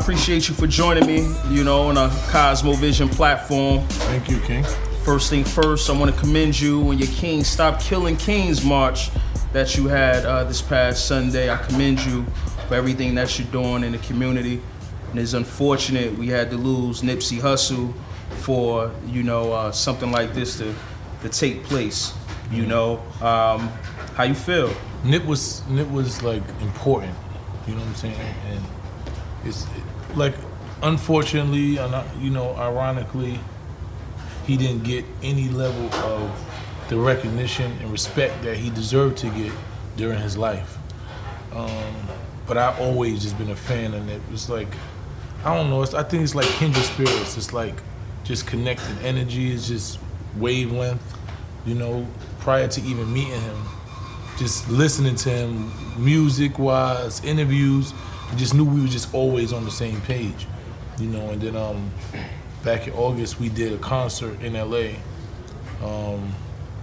appreciate you for joining me, on a Cosmo Vision platform. Thank you, King. First thing first, I want to commend you on your King Stop Killing Kings march that you had this past Sunday. I commend you for everything that you're doing in the community. And it's unfortunate we had to lose Nipsey Hussle for, something like this to take place. How you feel? Nip was like important, you know what I'm saying? And it's like, unfortunately, ironically, he didn't get any level of the recognition and respect that he deserved to get during his life. But I always just been a fan of Nip. It's like, I don't know, I think it's like kindred spirits. It's like just connected energy, it's just wavelength, prior to even meeting him. Just listening to him, music-wise, interviews, I just knew we were just always on the same page, And then back in August, we did a concert in LA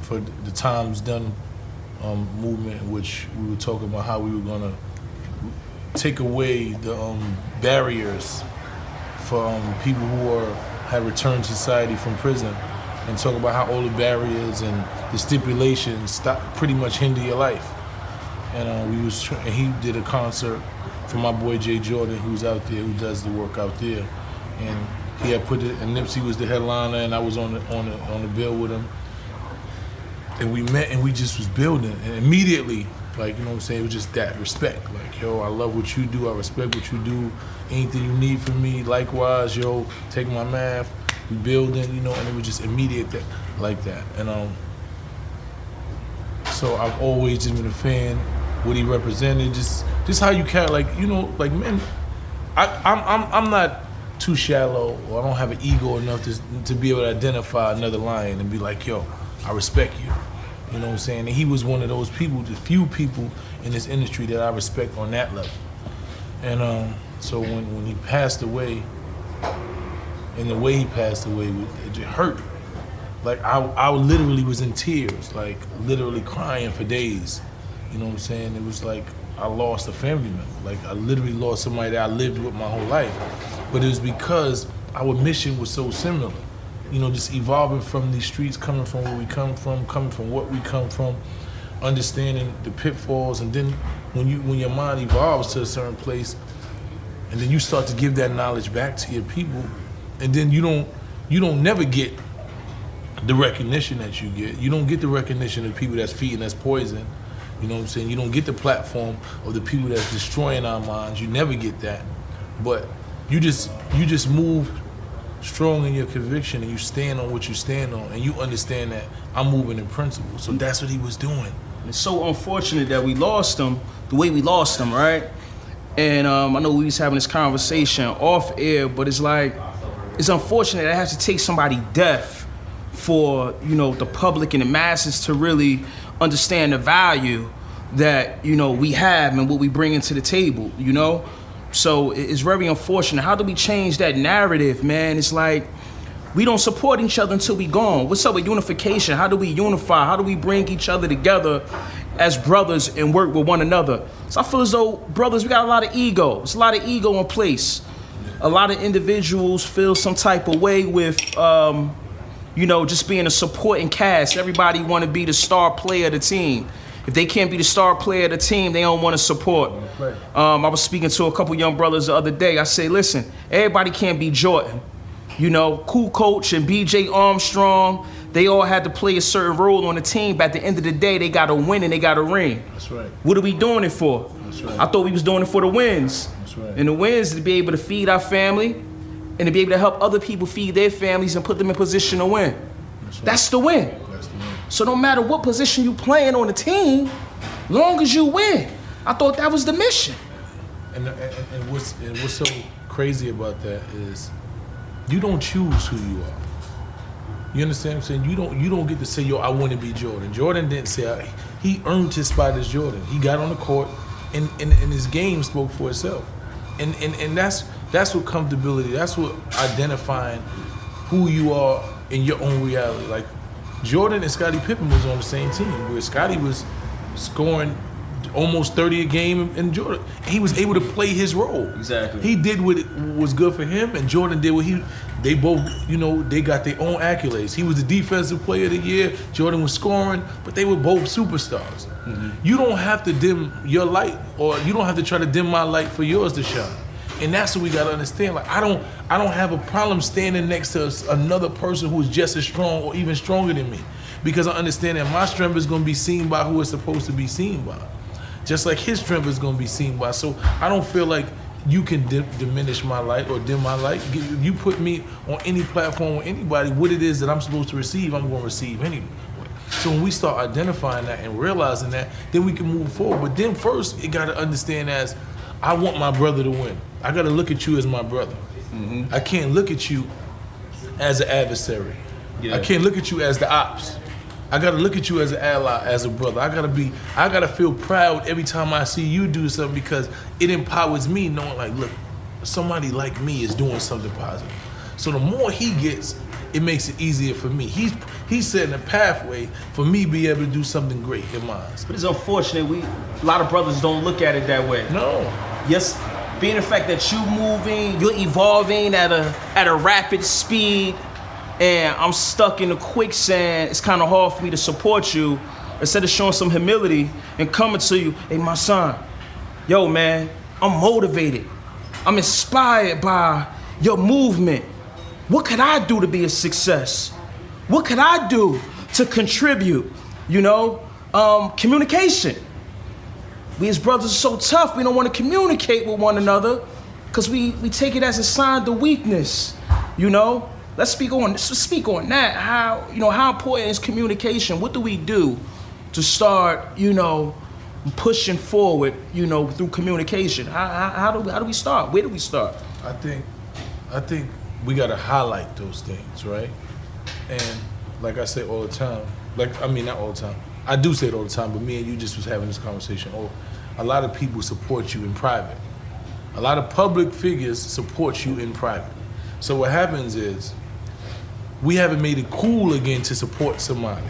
for the Times Done movement, in which we were talking about how we were gonna take away the barriers for people who had returned to society from prison, and talk about how all the barriers and the stipulations pretty much hinder your life. And and he did a concert for my boy J.Jordan, who's out there, who does the work out there. And he had put it, and Nipsey was the headliner, and I was on the bill with him. And we met, and we just was building, and immediately, like, it was just that respect. Like, yo, I love what you do, I respect what you do. Anything you need from me, likewise, yo, take my math. We building, and it was just immediate like that. And so I've always just been a fan. What he represented, just how you carry, like men. I'm not too shallow, or I don't have an ego enough to be able to identify another lion and be like, yo, I respect you. You know what I'm saying? And he was one of those people, the few people in this industry that I respect on that level. And so when he passed away, and the way he passed away, it just hurt. Like, I literally was in tears, like literally crying for days. You know what I'm saying? It was like I lost a family member. Like, I literally lost somebody that I lived with my whole life. But it was because our mission was so similar. Just evolving from these streets, coming from where we come from what we come from, understanding the pitfalls, and then when your mind evolves to a certain place, and then you start to give that knowledge back to your people, and then you don't never get the recognition that you get. You don't get the recognition of people that's feeding us poison. You know what I'm saying? You don't get the platform of the people that's destroying our minds. You never get that. But you just move strong in your conviction, and you stand on what you stand on, and you understand that I'm moving in principle. So that's what he was doing. It's so unfortunate that we lost him the way we lost him, right? And I know we was having this conversation off air, but it's like, it's unfortunate that it has to take somebody deaf for, the public and the masses to really understand the value that, we have and what we bring into the table, So it's very unfortunate. How do we change that narrative, man? It's like, we don't support each other until we gone. What's up with unification? How do we unify? How do we bring each other together as brothers and work with one another? So I feel as though, brothers, we got a lot of ego. There's a lot of ego in place. A lot of individuals feel some type of way with, just being a supporting cast. Everybody want to be the star player of the team. If they can't be the star player of the team, they don't want to support. I was speaking to a couple young brothers the other day. I say, listen, everybody can't be Jordan. Cool Coach and BJ Armstrong, they all had to play a certain role on the team, but at the end of the day, they got to win and they got to ring. That's right. What are we doing it for? That's right. I thought we was doing it for the wins. That's right. And the wins is to be able to feed our family and to be able to help other people feed their families and put them in position to win. That's right. That's the win. That's the win. So no matter what position you playing on the team, long as you win. I thought that was the mission. And what's so crazy about that is you don't choose who you are. You understand what I'm saying? You don't get to say, yo, I want to be Jordan. Jordan didn't say, he earned his spot as Jordan. He got on the court and his game spoke for itself. And that's what comfortability, that's what identifying who you are in your own reality. Like, Jordan and Scottie Pippen was on the same team, where Scottie was scoring almost 30 a game in Jordan. He was able to play his role. Exactly. He did what was good for him, and Jordan did what they both, they got their own accolades. He was the defensive player of the year. Jordan was scoring, but they were both superstars. You don't have to dim your light, or you don't have to try to dim my light for yours to shine. And that's what we gotta understand. Like I don't have a problem standing next to another person who is just as strong or even stronger than me, because I understand that my strength is gonna be seen by who it's supposed to be seen by, just like his strength is gonna be seen by. So I don't feel like you can diminish my light or dim my light. You put me on any platform with anybody, what it is that I'm supposed to receive, I'm gonna receive anyway. So when we start identifying that and realizing that, then we can move forward. But then first, you gotta understand as, I want my brother to win. I gotta look at you as my brother. I can't look at you as an adversary. I can't look at you as the ops. I gotta look at you as an ally, as a brother. I gotta feel proud every time I see you do something, because it empowers me knowing like, look, somebody like me is doing something positive. So the more he gets, it makes it easier for me. He's setting a pathway for me to be able to do something great in mine. But it's unfortunate, a lot of brothers don't look at it that way. No. Yes, being the fact that you're moving, you're evolving at a rapid speed, and I'm stuck in the quicksand, it's kind of hard for me to support you. Instead of showing some humility and coming to you, hey, my son, yo, man, I'm motivated. I'm inspired by your movement. What could I do to be a success? What could I do to contribute? Communication. We as brothers are so tough, we don't want to communicate with one another because we take it as a sign of weakness, Let's speak on that. How important is communication? What do we do to start, pushing forward, through communication? How do we start? Where do we start? I think we gotta highlight those things, right? And like I say all the time, not all the time. I do say it all the time, but me and you just was having this conversation. A lot of people support you in private. A lot of public figures support you in private. So what happens is, we haven't made it cool again to support somebody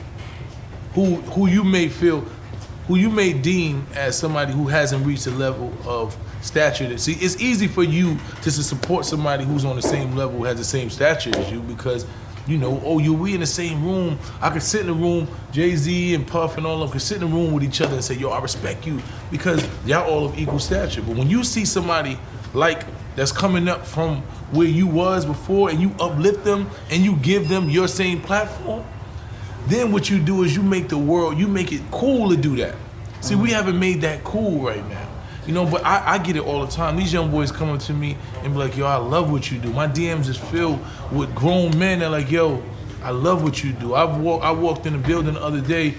who you may deem as somebody who hasn't reached a level of stature. See, it's easy for you to support somebody who's on the same level, who has the same stature as you, because we in the same room. I could sit in the room, Jay-Z and Puff and all of them could sit in the room with each other and say, yo, I respect you, because y'all all of equal stature. But when you see somebody like that's coming up from where you was before, and you uplift them and you give them your same platform, then what you do is you make it cool to do that. See, we haven't made that cool right now. But I get it all the time. These young boys come up to me and be like, yo, I love what you do. My DMs is filled with grown men that are like, yo, I love what you do. I walked in the building the other day,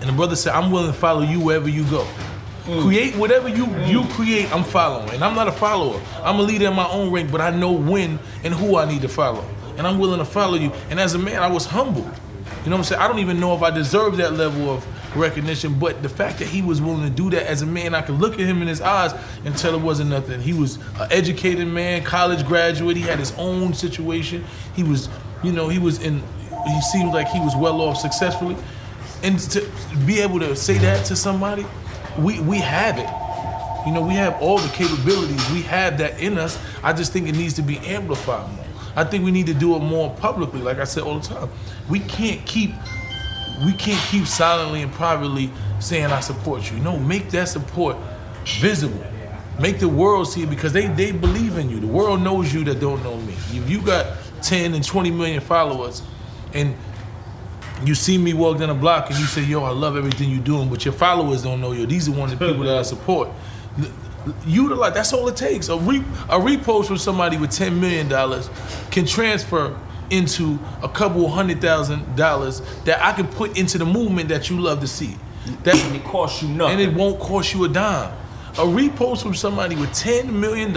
and the brother said, I'm willing to follow you wherever you go. Create whatever you create, I'm following. And I'm not a follower. I'm a leader in my own rank, but I know when and who I need to follow. And I'm willing to follow you. And as a man, I was humbled. You know what I'm saying? I don't even know if I deserve that level of recognition, but the fact that he was willing to do that as a man, I could look at him in his eyes and tell it wasn't nothing. He was an educated man, college graduate. He had his own situation. He was, he seemed like he was well off successfully. And to be able to say that to somebody, we have it. We have all the capabilities. We have that in us. I just think it needs to be amplified more. I think we need to do it more publicly. Like I said all the time, we can't keep silently and privately saying I support you. No, make that support visible. Make the world see it, because they believe in you. The world knows you that don't know me. If you got 10 and 20 million followers, and you see me walk down the block and you say, yo, I love everything you're doing, but your followers don't know you. These are one of the people that I support. Utilize, that's all it takes. A repost from somebody with $10 million can transfer into a couple $100,000 that I can put into the movement that you love to see. And it costs you nothing. And it won't cost you a dime. A repost from somebody with $10 million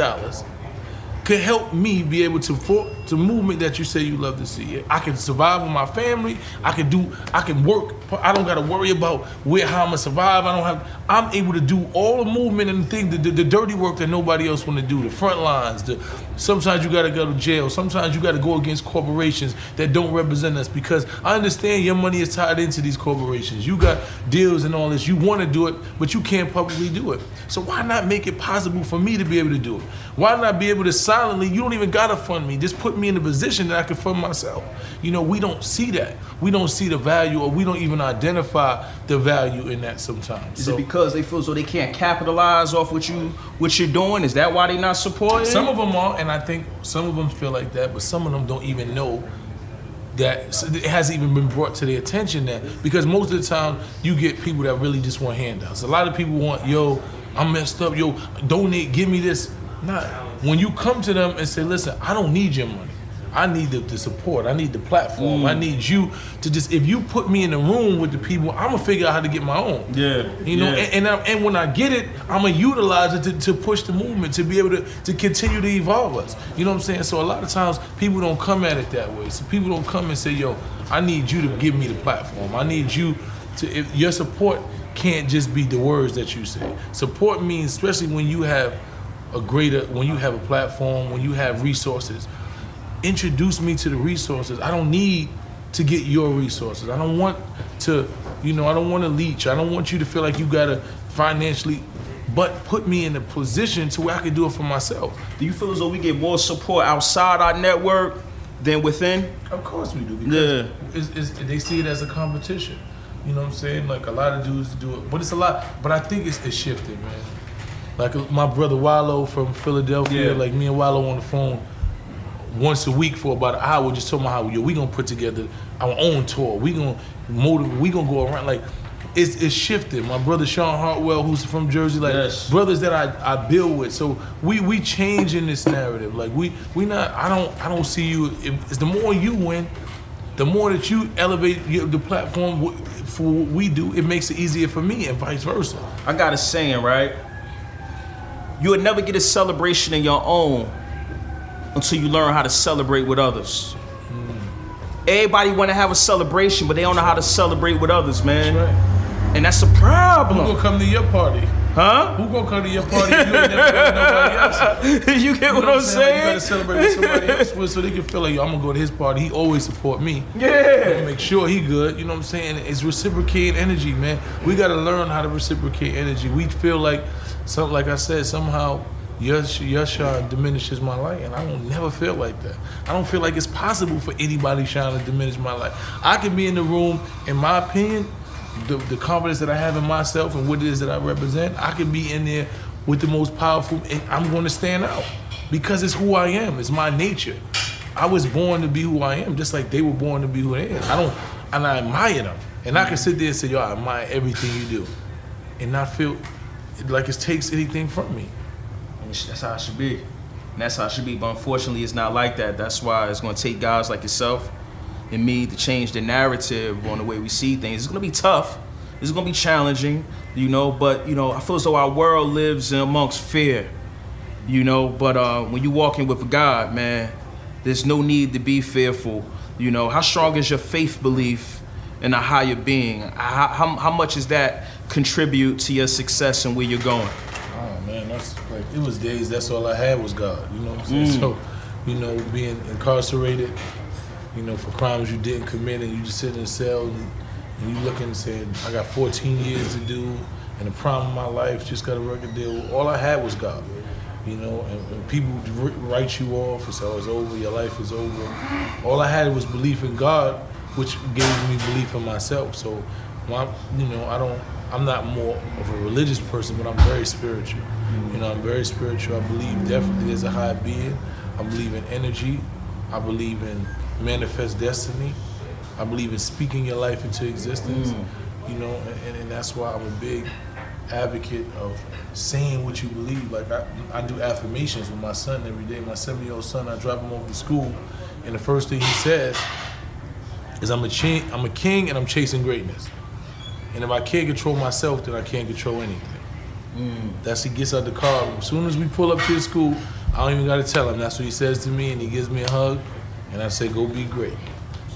could help me be able to the movement that you say you love to see. I can survive with my family. I can work. I don't got to worry about how I'm gonna survive. I'm able to do all the movement and the dirty work that nobody else want to do. The front lines. Sometimes you got to go to jail. Sometimes you got to go against corporations that don't represent us, because I understand your money is tied into these corporations. You got deals and all this. You want to do it, but you can't publicly do it. So why not make it possible for me to be able to do it? Why not be able to silently, you don't even got to fund me, just put me in a position that I can fund myself. You know, we don't see that. We don't see the value, or we don't even identify the value in that sometimes. Is it because they feel as though they can't capitalize off what you're doing? Is that why they not supporting? Some of them are, and I think some of them feel like that, but some of them don't even know that it hasn't even been brought to their attention that, because most of the time you get people that really just want handouts. A lot of people want, yo, I'm messed up, yo, donate, give me this. Nah, when you come to them and say, listen, I don't need your money. I need the support. I need the platform. I need you to just, if you put me in the room with the people, I'm gonna figure out how to get my own. Yeah. You know, and when I get it, I'm gonna utilize it to push the movement, to be able to continue to evolve us. You know what I'm saying? So a lot of times people don't come at it that way. So people don't come and say, yo, I need you to give me the platform. I need you to, if your support can't just be the words that you say. Support means, especially when you have when you have a platform, when you have resources, introduce me to the resources. I don't need to get your resources. I don't want to, I don't want to leech. I don't want you to feel like you gotta financially, but put me in a position to where I can do it for myself. Do you feel as though we get more support outside our network than within? Of course we do, because they see it as a competition. You know what I'm saying? Like, a lot of dudes do it, but it's a lot. But I think it's shifting, man. Like my brother Wallow from Philadelphia, like me and Wallow on the phone once a week for about an hour, just talking about how we gonna put together our own tour. We gonna motivate. We gonna go around. Like, it's shifting. My brother Sean Hartwell, who's from Jersey, like brothers that I build with. So we changing this narrative. Like we not. I don't see you. It's the more you win, the more that you elevate the platform for what we do. It makes it easier for me, and vice versa. I got a saying, right? You would never get a celebration in your own until you learn how to celebrate with others. Everybody want to have a celebration, but they don't know how to celebrate with others, man. That's right. And that's a problem. Who gonna come to your party? Huh? Who gonna come to your party if you ain't never got nobody else? You get what I'm saying? Like, you gotta celebrate with somebody else so they can feel like, yo, I'm gonna go to his party. He always support me. Yeah. I'm gonna make sure he good. You know what I'm saying? It's reciprocating energy, man. We gotta learn how to reciprocate energy. We feel like, like I said, somehow your shine diminishes my light, and I don't never feel like that. I don't feel like it's possible for anybody shine to diminish my light. I can be in the room, in my opinion, the confidence that I have in myself and what it is that I represent, I can be in there with the most powerful, and I'm going to stand out because it's who I am. It's my nature. I was born to be who I am, just like they were born to be who they are. And I admire them. And I can sit there and say, yo, I admire everything you do, and not feel like it takes anything from me. That's how it should be. And that's how it should be. But unfortunately, it's not like that. That's why it's going to take guys like yourself and me to change the narrative on the way we see things. It's going to be tough. It's going to be challenging, but, I feel as though our world lives amongst fear, But when you walk in with God, man, there's no need to be fearful. How strong is your faith belief in a higher being? How much does that contribute to your success and where you're going? Oh man, that's like, it was days that's all I had was God. You know what I'm saying? So, being incarcerated, for crimes you didn't commit, and you just sit in a cell and you looking and saying, I got 14 years to do, and the problem of my life, just got a record deal. All I had was God. And people write you off and say, oh, it's over, your life is over. All I had was belief in God, which gave me belief in myself. So, I'm not more of a religious person, but I'm very spiritual. I'm very spiritual. I believe definitely there's a higher being. I believe in energy. I believe in manifest destiny. I believe in speaking your life into existence. And that's why I'm a big advocate of saying what you believe. Like I do affirmations with my son every day. My 7-year-old son, I drop him off to school, and the first thing he says is, I'm a king and I'm chasing greatness. And if I can't control myself, then I can't control anything. That's he gets out the car. As soon as we pull up to the school, I don't even got to tell him. That's what he says to me, and he gives me a hug. and I say, go be great.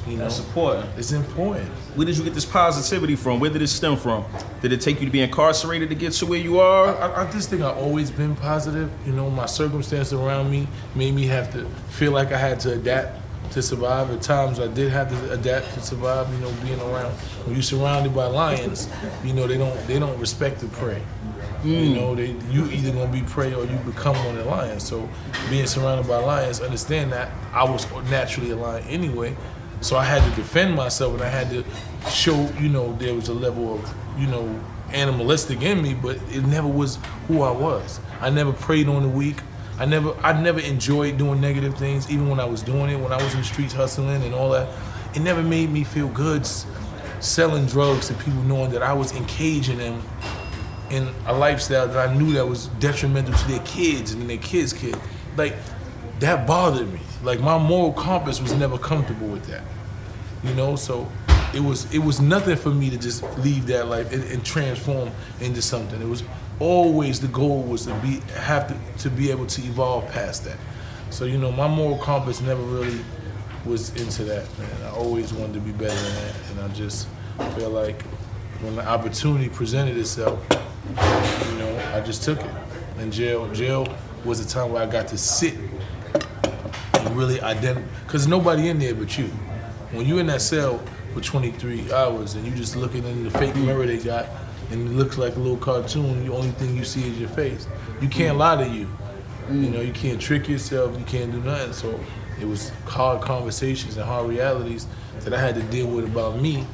You know, That's important. It's important. Where did you get this positivity from? Where did it stem from? Did it take you to be incarcerated to get to where you are? I just think I've always been positive. You know, my circumstances around me made me have to feel like I had to adapt to survive. At times I did have to adapt to survive, you know, being around. When you're surrounded by lions, you know, they don't respect the prey. You know, you either gonna be prey or you become one of the lions. So being surrounded by lions, understand that I was naturally a lion anyway. So I had to defend myself, and I had to show, you know, there was a level of, you know, animalistic in me, but it never was who I was. I never preyed on the weak. I never enjoyed doing negative things, even when I was doing it, when I was in the streets hustling and all that. It never made me feel good selling drugs to people, knowing that I was engaging them in a lifestyle that I knew that was detrimental to their kids and their kids' kids. Like, that bothered me. Like, my moral compass was never comfortable with that. You know, so it was nothing for me to just leave that life and transform into something. It was always, the goal was to be able to evolve past that. So, you know, my moral compass never really was into that, man. I always wanted to be better than that, and I just feel like when the opportunity presented itself, you know, I just took it. And jail was a time where I got to sit and really identify, because nobody in there but you. When you're in that cell for 23 hours and you just looking in the fake mirror they got, and it looks like a little cartoon, the only thing you see is your face. You can't lie to you. You know, you can't trick yourself, you can't do nothing. So it was hard conversations and hard realities that I had to deal with about me.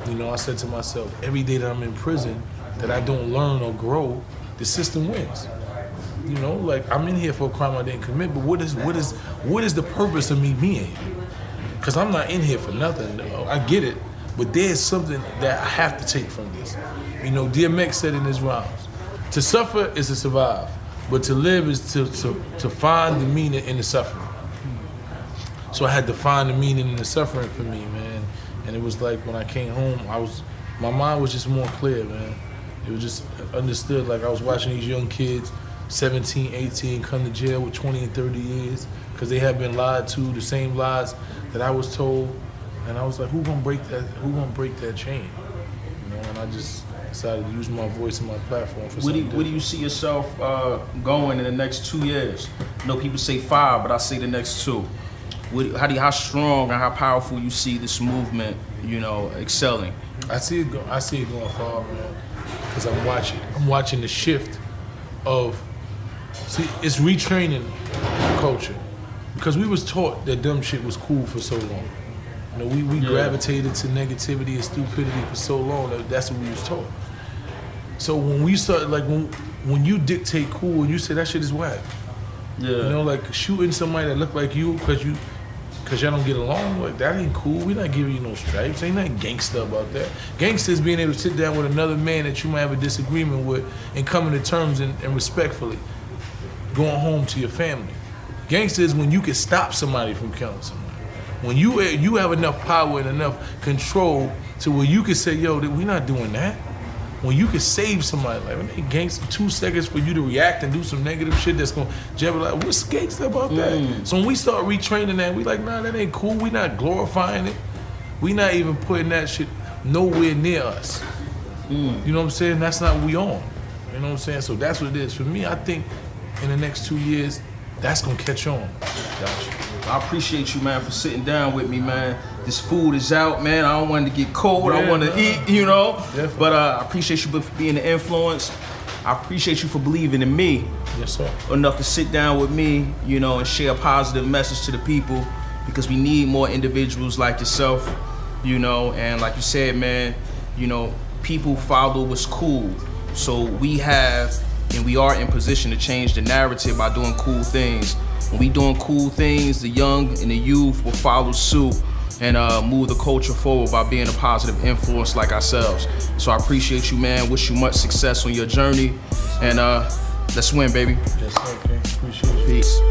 You know, I said to myself, every day that I'm in prison, that I don't learn or grow, the system wins. You know, like, I'm in here for a crime I didn't commit, but what is the purpose of me being here? Because I'm not in here for nothing. I get it, but there's something that I have to take from this. You know, DMX said in his rhymes, to suffer is to survive, but to live is to find the meaning in the suffering. So I had to find the meaning in the suffering for me, man. And it was like when I came home, my mind was just more clear, man. It was just understood, like I was watching these young kids, 17, 18, come to jail with 20 and 30 years because they had been lied to, the same lies that I was told. And I was like, who gonna break that chain? You know, and I just decided to use my voice and my platform for something. Where do you see yourself going in the next 2 years? I know people say 5, but I say the next 2. How strong and how powerful you see this movement, you know, excelling? I see it going far, man. Because I'm watching the shift of, it's retraining culture. Because we was taught that dumb shit was cool for so long. You know, we gravitated to negativity and stupidity for so long that's what we was taught. So when we started, like when you dictate cool and you say that shit is whack. Yeah. You know, like shooting somebody that look like you because y'all don't get along, like that ain't cool. We not giving you no stripes. Ain't nothing gangster about that. Gangster is being able to sit down with another man that you might have a disagreement with and coming to terms and respectfully going home to your family. Gangster is when you can stop somebody from killing somebody. When you have enough power and enough control to where you can say, yo, we not doing that. When you can save somebody, like when they gangster 2 seconds for you to react and do some negative shit that's gonna jeopardize, what's gangster about that? So when we start retraining that, we like, nah, that ain't cool. We not glorifying it. We not even putting that shit nowhere near us. You know what I'm saying? That's not what we on. You know what I'm saying? So that's what it is. For me, I think in the next 2 years, that's gonna catch on. Gotcha. I appreciate you, man, for sitting down with me, man. This food is out, man. I don't want it to get cold. Yeah, I want to eat, you know. Definitely. But I appreciate you for being an influence. I appreciate you for believing in me. Yes, sir. Enough to sit down with me, you know, and share a positive message to the people, because we need more individuals like yourself, you know. And like you said, man, you know, people follow what's cool. So we have, and we are in position to change the narrative by doing cool things. When we doing cool things, the young and the youth will follow suit and move the culture forward by being a positive influence like ourselves. So I appreciate you, man. Wish you much success on your journey. And let's win, baby. Yes, sir, okay. Appreciate you. Peace.